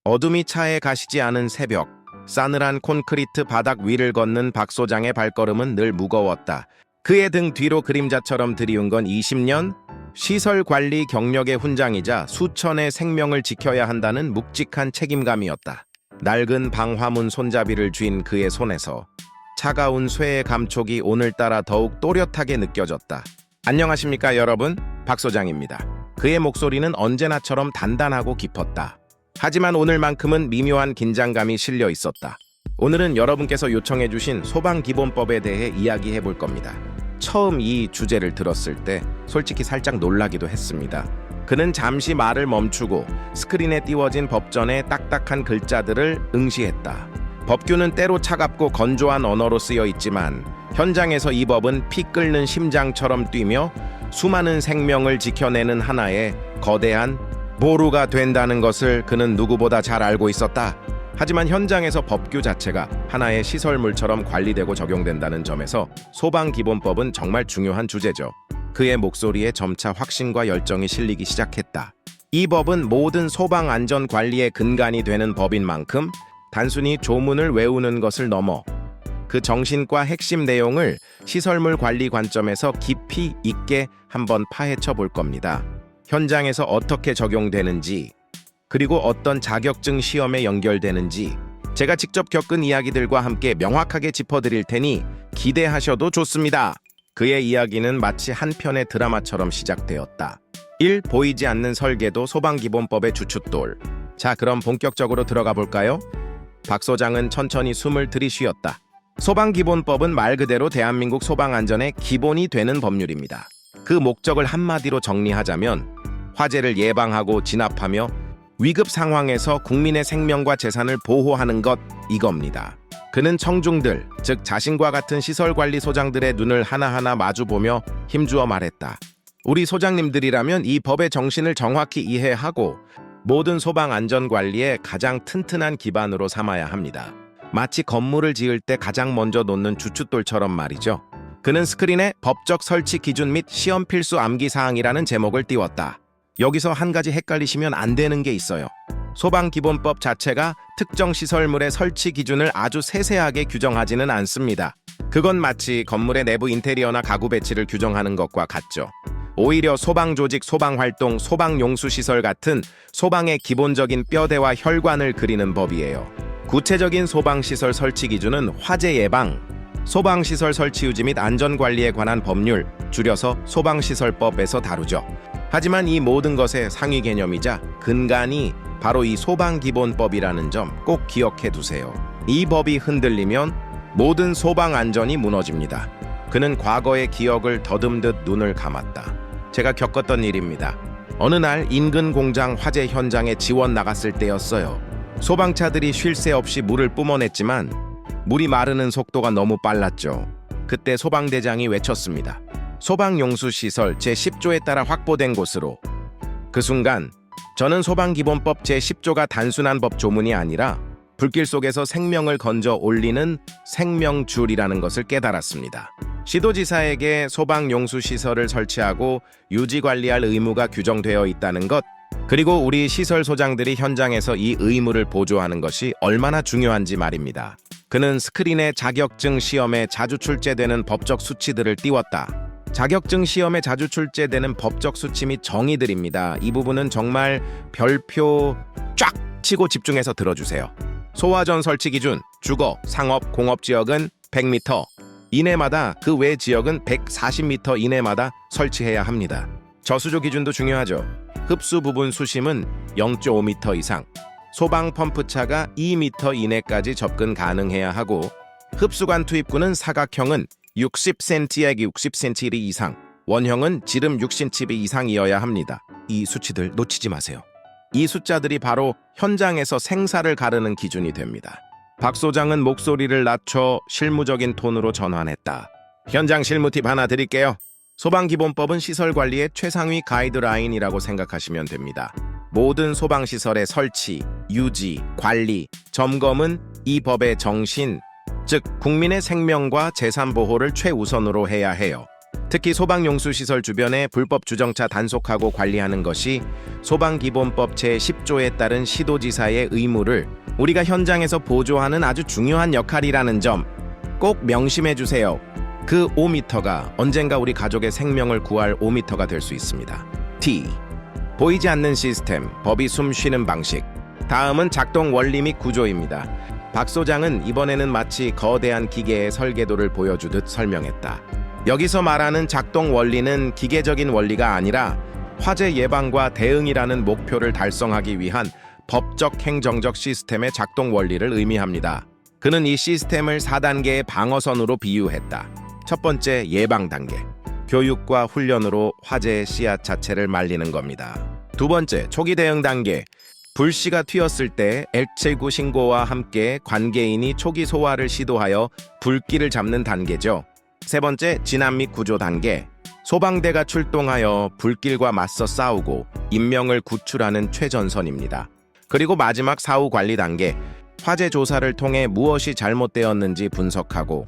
어둠이 차에 가시지 않은 새벽, 싸늘한 콘크리트 바닥 위를 걷는 박 소장의 발걸음은 늘 무거웠다. 그의 등 뒤로 그림자처럼 들이운 건 20년? 시설 관리 경력의 훈장이자 수천의 생명을 지켜야 한다는 묵직한 책임감이었다. 낡은 방화문 손잡이를 쥔 그의 손에서 차가운 쇠의 감촉이 오늘따라 더욱 또렷하게 느껴졌다. 안녕하십니까 여러분, 박 소장입니다. 그의 목소리는 언제나처럼 단단하고 깊었다. 하지만 오늘만큼은 미묘한 긴장감이 실려 있었다. 오늘은 여러분께서 요청해주신 소방기본법에 대해 이야기해 볼 겁니다. 처음 이 주제를 들었을 때 솔직히 살짝 놀라기도 했습니다. 그는 잠시 말을 멈추고 스크린에 띄워진 법전의 딱딱한 글자들을 응시했다. 법규는 때로 차갑고 건조한 언어로 쓰여 있지만 현장에서 이 법은 피 끓는 심장처럼 뛰며 수많은 생명을 지켜내는 하나의 거대한 보루가 된다는 것을 그는 누구보다 잘 알고 있었다. 하지만 현장에서 법규 자체가 하나의 시설물처럼 관리되고 적용된다는 점에서 소방기본법은 정말 중요한 주제죠. 그의 목소리에 점차 확신과 열정이 실리기 시작했다. 이 법은 모든 소방안전관리의 근간이 되는 법인 만큼 단순히 조문을 외우는 것을 넘어 그 정신과 핵심 내용을 시설물 관리 관점에서 깊이 있게 한번 파헤쳐 볼 겁니다. 현장에서 어떻게 적용되는지, 그리고 어떤 자격증 시험에 연결되는지 제가 직접 겪은 이야기들과 함께 명확하게 짚어드릴 테니 기대하셔도 좋습니다. 그의 이야기는 마치 한 편의 드라마처럼 시작되었다. 1. 보이지 않는 설계도 소방기본법의 주춧돌. 자, 그럼 본격적으로 들어가 볼까요? 박 소장은 천천히 숨을 들이쉬었다. 소방기본법은 말 그대로 대한민국 소방안전의 기본이 되는 법률입니다. 그 목적을 한마디로 정리하자면 화재를 예방하고 진압하며 위급 상황에서 국민의 생명과 재산을 보호하는 것, 이겁니다. 그는 청중들, 즉 자신과 같은 시설관리 소장들의 눈을 하나하나 마주보며 힘주어 말했다. 우리 소장님들이라면 이 법의 정신을 정확히 이해하고 모든 소방안전관리의 가장 튼튼한 기반으로 삼아야 합니다. 마치 건물을 지을 때 가장 먼저 놓는 주춧돌처럼 말이죠. 그는 스크린에 법적 설치 기준 및 시험 필수 암기사항이라는 제목을 띄웠다. 여기서 한 가지 헷갈리시면 안 되는 게 있어요. 소방기본법 자체가 특정 시설물의 설치 기준을 아주 세세하게 규정하지는 않습니다. 그건 마치 건물의 내부 인테리어나 가구 배치를 규정하는 것과 같죠. 오히려 소방조직, 소방활동, 소방용수시설 같은 소방의 기본적인 뼈대와 혈관을 그리는 법이에요. 구체적인 소방시설 설치 기준은 화재 예방, 소방시설 설치 유지 및 안전관리에 관한 법률, 줄여서 소방시설법에서 다루죠. 하지만 이 모든 것의 상위 개념이자 근간이 바로 이 소방기본법이라는 점 꼭 기억해 두세요. 이 법이 흔들리면 모든 소방안전이 무너집니다. 그는 과거의 기억을 더듬듯 눈을 감았다. 제가 겪었던 일입니다. 어느 날 인근 공장 화재 현장에 지원 나갔을 때였어요. 소방차들이 쉴 새 없이 물을 뿜어냈지만 물이 마르는 속도가 너무 빨랐죠. 그때 소방대장이 외쳤습니다. 소방용수시설 제10조에 따라 확보된 곳으로. 그 순간 저는 소방기본법 제10조가 단순한 법 조문이 아니라 불길 속에서 생명을 건져 올리는 생명줄이라는 것을 깨달았습니다. 시도지사에게 소방용수시설을 설치하고 유지관리할 의무가 규정되어 있다는 것, 그리고 우리 시설 소장들이 현장에서 이 의무를 보조하는 것이 얼마나 중요한지 말입니다. 그는 스크린에 자격증 시험에 자주 출제되는 법적 수치들을 띄웠다. 자격증 시험에 자주 출제되는 법적 수치 및 정의들입니다. 이 부분은 정말 별표 쫙 치고 집중해서 들어주세요. 소화전 설치 기준, 주거, 상업, 공업지역은 100m 이내마다, 그 외 지역은 140m 이내마다 설치해야 합니다. 저수조 기준도 중요하죠. 흡수 부분 수심은 0.5m 이상, 소방 펌프차가 2m 이내까지 접근 가능해야 하고, 흡수관 투입구는 사각형은 60cm에 60cm 이상, 원형은 지름 6cm 이상이어야 합니다. 이 수치들 놓치지 마세요. 이 숫자들이 바로 현장에서 생사를 가르는 기준이 됩니다. 박 소장은 목소리를 낮춰 실무적인 톤으로 전환했다. 현장 실무 팁 하나 드릴게요. 소방기본법은 시설관리의 최상위 가이드라인이라고 생각하시면 됩니다. 모든 소방시설의 설치, 유지, 관리, 점검은 이 법의 정신, 즉 국민의 생명과 재산 보호를 최우선으로 해야 해요. 특히 소방용수시설 주변에 불법 주정차 단속하고 관리하는 것이 소방기본법 제10조에 따른 시도지사의 의무를 우리가 현장에서 보조하는 아주 중요한 역할이라는 점 꼭 명심해 주세요. 그 5m가 언젠가 우리 가족의 생명을 구할 5m가 될 수 있습니다. T. 보이지 않는 시스템, 법이 숨 쉬는 방식. 다음은 작동 원리 및 구조입니다. 박 소장은 이번에는 마치 거대한 기계의 설계도를 보여주듯 설명했다. 여기서 말하는 작동 원리는 기계적인 원리가 아니라 화재 예방과 대응이라는 목표를 달성하기 위한 법적 행정적 시스템의 작동 원리를 의미합니다. 그는 이 시스템을 4단계의 방어선으로 비유했다. 첫 번째, 예방 단계. 교육과 훈련으로 화재의 씨앗 자체를 말리는 겁니다. 두 번째, 초기 대응 단계. 불씨가 튀었을 때 119 신고와 함께 관계인이 초기 소화를 시도하여 불길을 잡는 단계죠. 세 번째, 진압 및 구조 단계. 소방대가 출동하여 불길과 맞서 싸우고 인명을 구출하는 최전선입니다. 그리고 마지막 사후 관리 단계. 화재 조사를 통해 무엇이 잘못되었는지 분석하고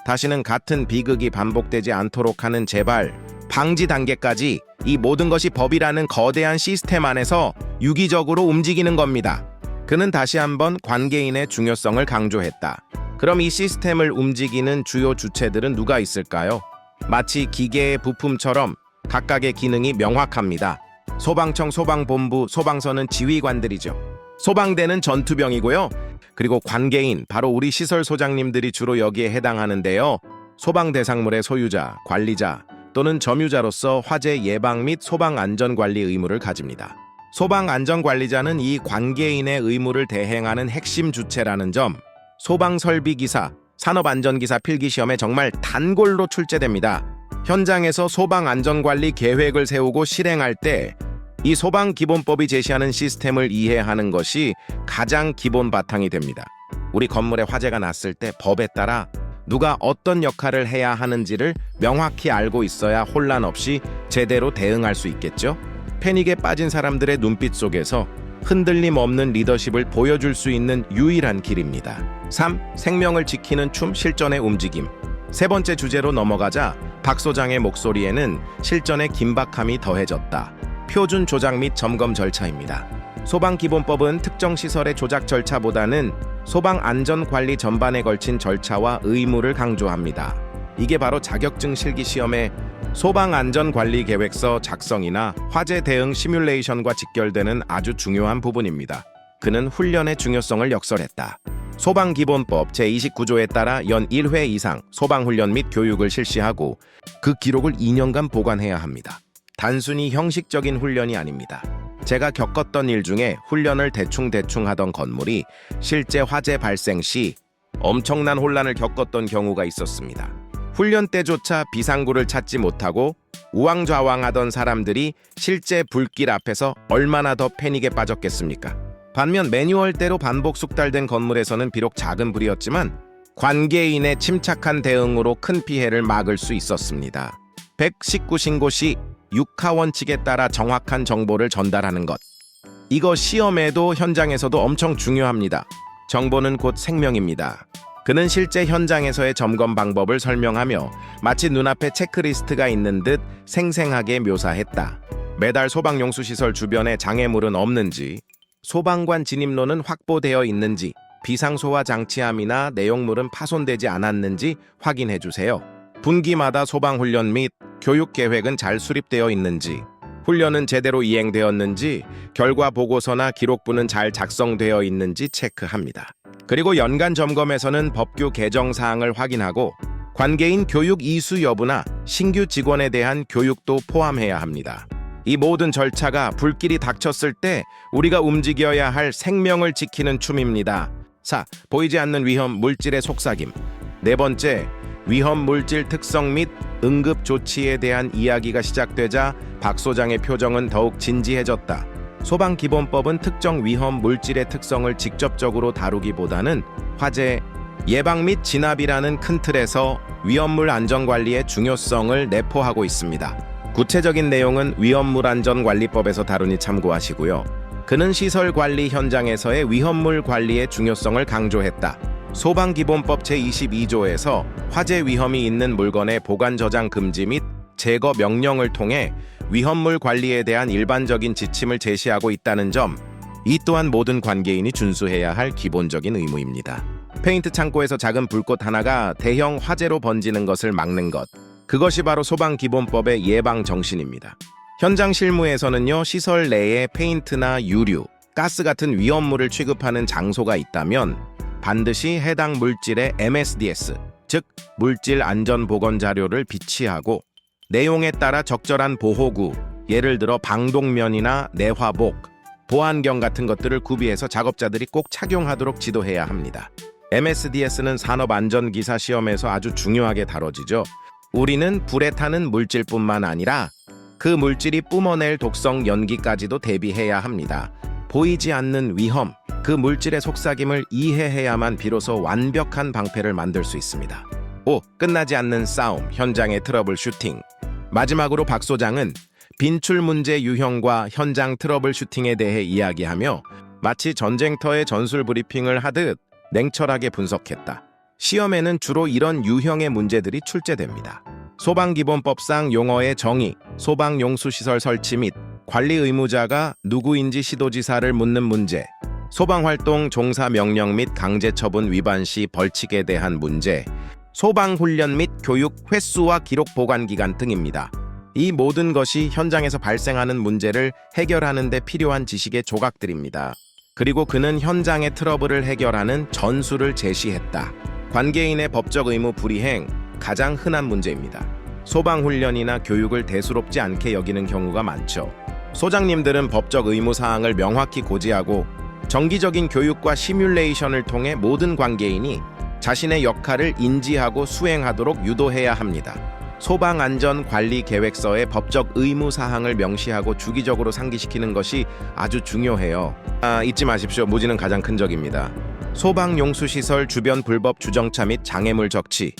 다시는 같은 비극이 반복되지 않도록 하는 재발, 방지 단계까지 이 모든 것이 법이라는 거대한 시스템 안에서 유기적으로 움직이는 겁니다. 그는 다시 한번 관계인의 중요성을 강조했다. 그럼 이 시스템을 움직이는 주요 주체들은 누가 있을까요? 마치 기계의 부품처럼 각각의 기능이 명확합니다. 소방청, 소방본부, 소방서는 지휘관들이죠. 소방대는 전투병이고요. 그리고 관계인, 바로 우리 시설 소장님들이 주로 여기에 해당하는데요. 소방 대상물의 소유자, 관리자 또는 점유자로서 화재 예방 및 소방 안전 관리 의무를 가집니다. 소방 안전 관리자는 이 관계인의 의무를 대행하는 핵심 주체라는 점, 소방 설비 기사, 산업 안전 기사 필기 시험에 정말 단골로 출제됩니다. 현장에서 소방 안전 관리 계획을 세우고 실행할 때 이 소방기본법이 제시하는 시스템을 이해하는 것이 가장 기본 바탕이 됩니다. 우리 건물에 화재가 났을 때 법에 따라 누가 어떤 역할을 해야 하는지를 명확히 알고 있어야 혼란 없이 제대로 대응할 수 있겠죠? 패닉에 빠진 사람들의 눈빛 속에서 흔들림 없는 리더십을 보여줄 수 있는 유일한 길입니다. 3. 생명을 지키는 춤, 실전의 움직임. 세 번째 주제로 넘어가자 박 소장의 목소리에는 실전의 긴박함이 더해졌다. 표준 조작 및 점검 절차입니다. 소방기본법은 특정 시설의 조작 절차보다는 소방안전관리 전반에 걸친 절차와 의무를 강조합니다. 이게 바로 자격증 실기시험의 소방안전관리계획서 작성이나 화재 대응 시뮬레이션과 직결되는 아주 중요한 부분입니다. 그는 훈련의 중요성을 역설했다. 소방기본법 제29조에 따라 연 1회 이상 소방훈련 및 교육을 실시하고 그 기록을 2년간 보관해야 합니다. 단순히 형식적인 훈련이 아닙니다. 제가 겪었던 일 중에 훈련을 대충 하던 건물이 실제 화재 발생 시 엄청난 혼란을 겪었던 경우가 있었습니다. 훈련 때조차 비상구를 찾지 못하고 우왕좌왕하던 사람들이 실제 불길 앞에서 얼마나 더 패닉에 빠졌겠습니까? 반면 매뉴얼대로 반복 숙달된 건물에서는 비록 작은 불이었지만 관계인의 침착한 대응으로 큰 피해를 막을 수 있었습니다. 119 신고 시 6하 원칙에 따라 정확한 정보를 전달하는 것. 이거 시험에도 현장에서도 엄청 중요합니다. 정보는 곧 생명입니다. 그는 실제 현장에서의 점검 방법을 설명하며 마치 눈앞에 체크리스트가 있는 듯 생생하게 묘사했다. 매달 소방용수시설 주변에 장애물은 없는지, 소방관 진입로는 확보되어 있는지, 비상소화 장치함이나 내용물은 파손되지 않았는지 확인해 주세요. 분기마다 소방훈련 및 교육 계획은 잘 수립되어 있는지, 훈련은 제대로 이행되었는지, 결과 보고서나 기록부는 잘 작성되어 있는지 체크합니다. 그리고 연간 점검에서는 법규 개정 사항을 확인하고 관계인 교육 이수 여부나 신규 직원에 대한 교육도 포함해야 합니다. 이 모든 절차가 불길이 닥쳤을 때 우리가 움직여야 할 생명을 지키는 춤입니다. 4. 보이지 않는 위험 물질의 속삭임. 네 번째, 위험 물질 특성 및 응급 조치에 대한 이야기가 시작되자 박 소장의 표정은 더욱 진지해졌다. 소방기본법은 특정 위험 물질의 특성을 직접적으로 다루기보다는 화재, 예방 및 진압이라는 큰 틀에서 위험물 안전관리의 중요성을 내포하고 있습니다. 구체적인 내용은 위험물 안전관리법에서 다루니 참고하시고요. 그는 시설 관리 현장에서의 위험물 관리의 중요성을 강조했다. 소방기본법 제22조에서 화재 위험이 있는 물건의 보관 저장 금지 및 제거 명령을 통해 위험물 관리에 대한 일반적인 지침을 제시하고 있다는 점, 이 또한 모든 관계인이 준수해야 할 기본적인 의무입니다. 페인트 창고에서 작은 불꽃 하나가 대형 화재로 번지는 것을 막는 것, 그것이 바로 소방기본법의 예방 정신입니다. 현장 실무에서는요, 시설 내에 페인트나 유류, 가스 같은 위험물을 취급하는 장소가 있다면 반드시 해당 물질의 MSDS, 즉 물질 안전 보건 자료를 비치하고 내용에 따라 적절한 보호구, 예를 들어 방독면이나 내화복, 보안경 같은 것들을 구비해서 작업자들이 꼭 착용하도록 지도해야 합니다. MSDS는 산업안전기사 시험에서 아주 중요하게 다뤄지죠. 우리는 불에 타는 물질뿐만 아니라 그 물질이 뿜어낼 독성 연기까지도 대비해야 합니다. 보이지 않는 위험, 그 물질의 속삭임을 이해해야만 비로소 완벽한 방패를 만들 수 있습니다. 5. 끝나지 않는 싸움, 현장의 트러블 슈팅. 마지막으로 박 소장은 빈출 문제 유형과 현장 트러블 슈팅에 대해 이야기하며 마치 전쟁터의 전술 브리핑을 하듯 냉철하게 분석했다. 시험에는 주로 이런 유형의 문제들이 출제됩니다. 소방기본법상 용어의 정의, 소방용수시설 설치 및 관리 의무자가 누구인지 시도지사를 묻는 문제, 소방활동 종사 명령 및 강제처분 위반 시 벌칙에 대한 문제, 소방훈련 및 교육 횟수와 기록 보관 기간 등입니다. 이 모든 것이 현장에서 발생하는 문제를 해결하는 데 필요한 지식의 조각들입니다. 그리고 그는 현장의 트러블을 해결하는 전술을 제시했다. 관계인의 법적 의무 불이행, 가장 흔한 문제입니다. 소방훈련이나 교육을 대수롭지 않게 여기는 경우가 많죠. 소장님들은 법적 의무 사항을 명확히 고지하고 정기적인 교육과 시뮬레이션을 통해 모든 관계인이 자신의 역할을 인지하고 수행하도록 유도해야 합니다. 소방안전관리계획서의 법적 의무 사항을 명시하고 주기적으로 상기시키는 것이 아주 중요해요. 잊지 마십시오. 무지는 가장 큰 적입니다. 소방용수시설 주변 불법 주정차 및 장애물 적치.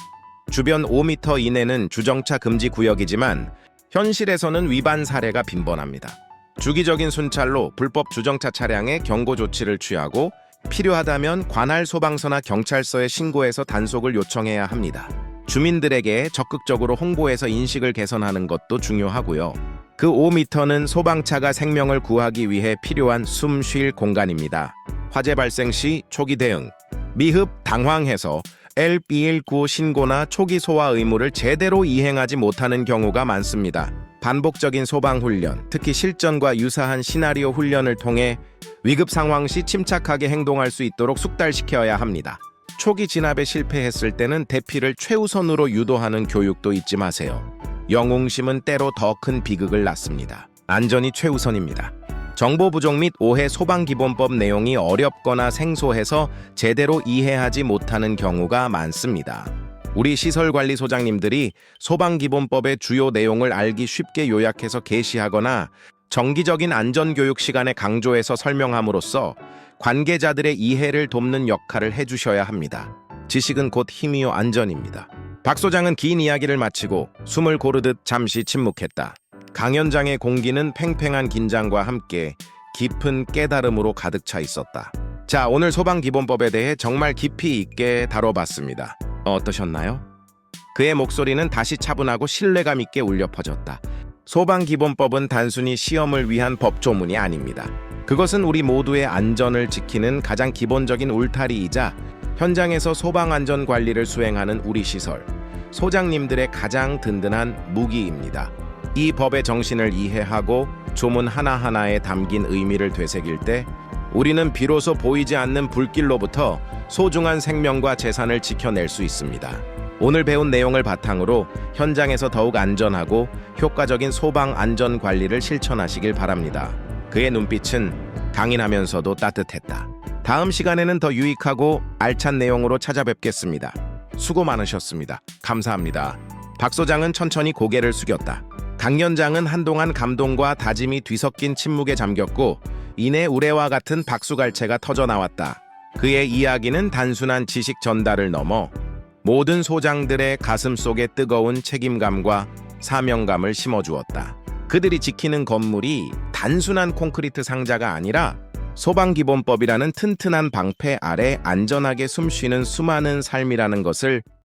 주변 5m 이내는 주정차 금지 구역이지만 현실에서는 위반 사례가 빈번합니다. 주기적인 순찰로 불법 주정차 차량에 경고 조치를 취하고 필요하다면 관할 소방서나 경찰서에 신고해서 단속을 요청해야 합니다. 주민들에게 적극적으로 홍보해서 인식을 개선하는 것도 중요하고요. 그 5m는 소방차가 생명을 구하기 위해 필요한 숨 쉴 공간입니다. 화재 발생 시 초기 대응, 미흡 당황해서 L219 신고나 초기 소화 의무를 제대로 이행하지 못하는 경우가 많습니다. 반복적인 소방훈련, 특히 실전과 유사한 시나리오 훈련을 통해 위급 상황 시 침착하게 행동할 수 있도록 숙달시켜야 합니다. 초기 진압에 실패했을 때는 대피를 최우선으로 유도하는 교육도 잊지 마세요. 영웅심은 때로 더 큰 비극을 낳습니다. 안전이 최우선입니다. 정보 부족 및 오해 소방기본법 내용이 어렵거나 생소해서 제대로 이해하지 못하는 경우가 많습니다. 우리 시설관리 소장님들이 소방기본법의 주요 내용을 알기 쉽게 요약해서 게시하거나 정기적인 안전교육 시간에 강조해서 설명함으로써 관계자들의 이해를 돕는 역할을 해주셔야 합니다. 지식은 곧 힘이요 안전입니다. 박 소장은 긴 이야기를 마치고 숨을 고르듯 잠시 침묵했다. 강연장의 공기는 팽팽한 긴장과 함께 깊은 깨달음으로 가득 차 있었다. 자, 오늘 소방기본법에 대해 정말 깊이 있게 다뤄봤습니다. 어떠셨나요? 그의 목소리는 다시 차분하고 신뢰감 있게 울려 퍼졌다. 소방기본법은 단순히 시험을 위한 법조문이 아닙니다. 그것은 우리 모두의 안전을 지키는 가장 기본적인 울타리이자 현장에서 소방안전 관리를 수행하는 우리 시설, 소장님들의 가장 든든한 무기입니다. 이 법의 정신을 이해하고 조문 하나하나에 담긴 의미를 되새길 때 우리는 비로소 보이지 않는 불길로부터 소중한 생명과 재산을 지켜낼 수 있습니다. 오늘 배운 내용을 바탕으로 현장에서 더욱 안전하고 효과적인 소방 안전 관리를 실천하시길 바랍니다. 그의 눈빛은 강인하면서도 따뜻했다. 다음 시간에는 더 유익하고 알찬 내용으로 찾아뵙겠습니다. 수고 많으셨습니다. 감사합니다. 박 소장은 천천히 고개를 숙였다. 강연장은 한동안 감동과 다짐이 뒤섞인 침묵에 잠겼고 이내 우레와 같은 박수갈채가 터져나왔다. 그의 이야기는 단순한 지식 전달을 넘어 모든 소장들의 가슴 속에 뜨거운 책임감과 사명감을 심어주었다. 그들이 지키는 건물이 단순한 콘크리트 상자가 아니라 소방기본법이라는 튼튼한 방패 아래 안전하게 숨쉬는 수많은 삶이라는 것을